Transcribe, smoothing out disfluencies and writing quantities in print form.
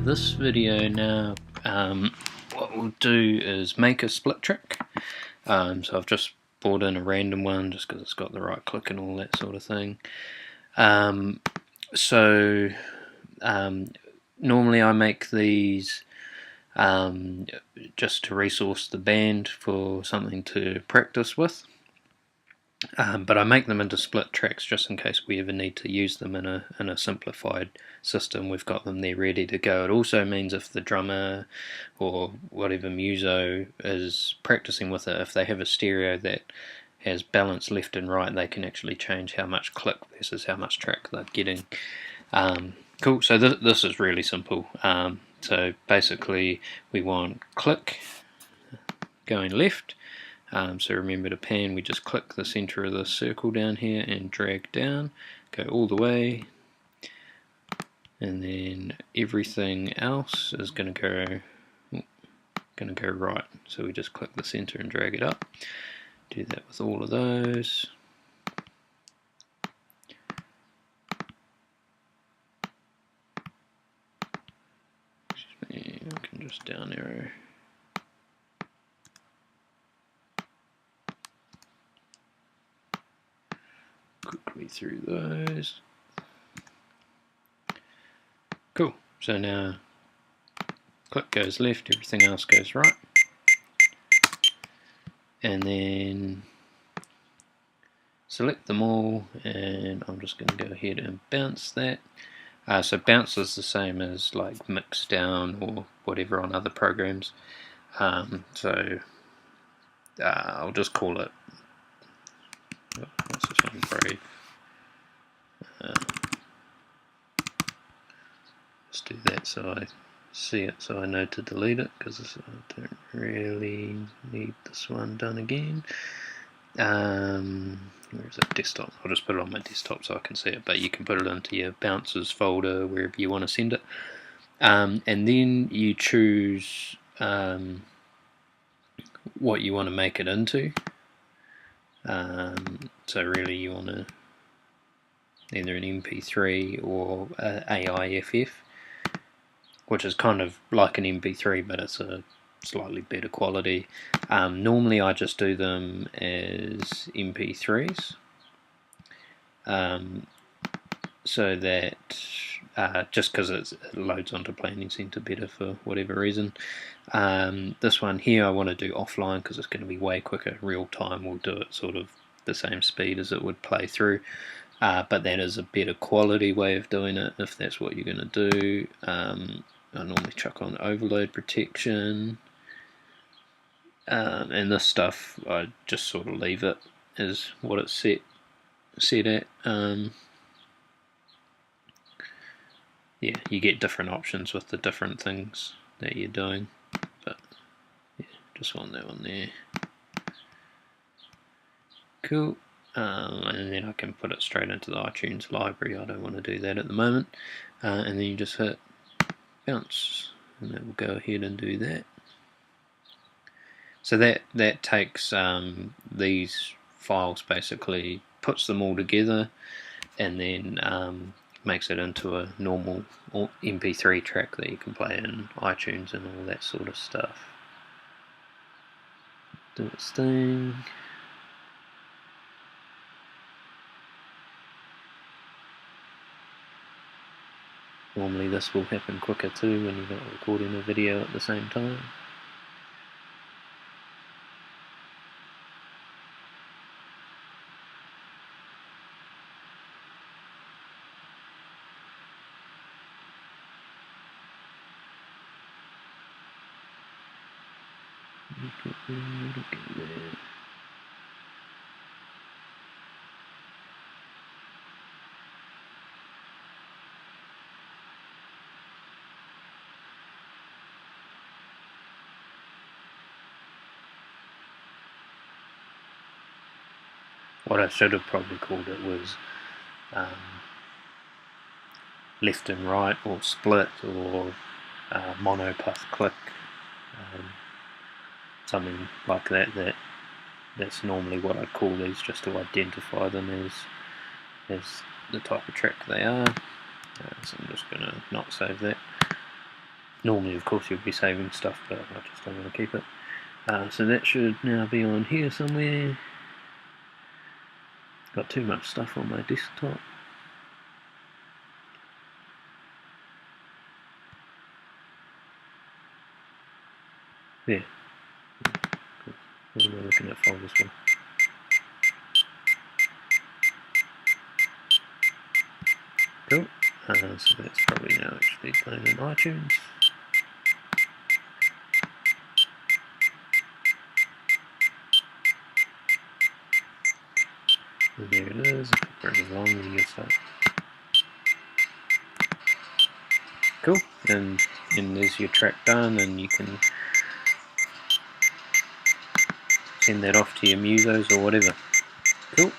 this video now, what we'll do is make a split track. So I've just brought in a random one just because it's got the right click and all that sort of thing. Normally I make these just to resource the band for something to practice with. But I make them into split tracks just in case we ever need to use them in a simplified system. We've got them there ready to go. It also means if the drummer or whatever muso is practicing with it, if they have a stereo that has balance left and right, they can actually change how much click versus how much track they're getting. Cool, so this is really simple. So basically we want click going left. So remember to pan, we just click the center of the circle down here and drag down, go all the way, and then everything else is going to go right. So we just click the center and drag it up. Do that with all of those. Excuse me, I can just down arrow. Quickly through those. Cool, so now click goes left, everything else goes right. And then select them all, and I'm just going to go ahead and bounce that. So bounce is the same as like mix down or whatever on other programs. So I'll just call it, what's this one, Brave. Let's do that so I see it, so I know to delete it, because I don't really need this one done again. Where is it? Desktop. I'll just put it on my desktop so I can see it, but you can put it into your bounces folder wherever you want to send it. And then you choose what you want to make it into. So really you want to either an MP3 or AIFF, which is kind of like an MP3 but it's a slightly better quality. Normally I just do them as MP3s, so that just because it loads onto Planning Center better for whatever reason. This one here I want to do offline because it's going to be way quicker. Real time will do it sort of the same speed as it would play through, but that is a better quality way of doing it if that's what you're going to do. I normally chuck on overload protection, and this stuff I just sort of leave it as what it's set at. Yeah, you get different options with the different things that you're doing, but yeah, just want that one there. Cool. And then I can put it straight into the iTunes library. I don't want to do that at the moment. And then you just hit bounce, and that will go ahead and do that. So that takes these files, basically puts them all together, and then makes it into a normal MP3 track that you can play in iTunes and all that sort of stuff. Do its thing. Normally this will happen quicker too when you're not recording a video at the same time. What I should have probably called it was left and right, or split, or mono plus click, something like that. That's normally what I'd call these, just to identify them as the type of track they are. So I'm just going to not save that. Normally, of course, you'll be saving stuff, but I just don't want to keep it. So that should now be on here somewhere. Got too much stuff on my desktop. There. What am I looking at folders for? Cool. So that's probably now actually playing in iTunes. And there it is. If it brings along, then you'll start. Cool. And there's your track done, and you can send that off to your musos or whatever. Cool.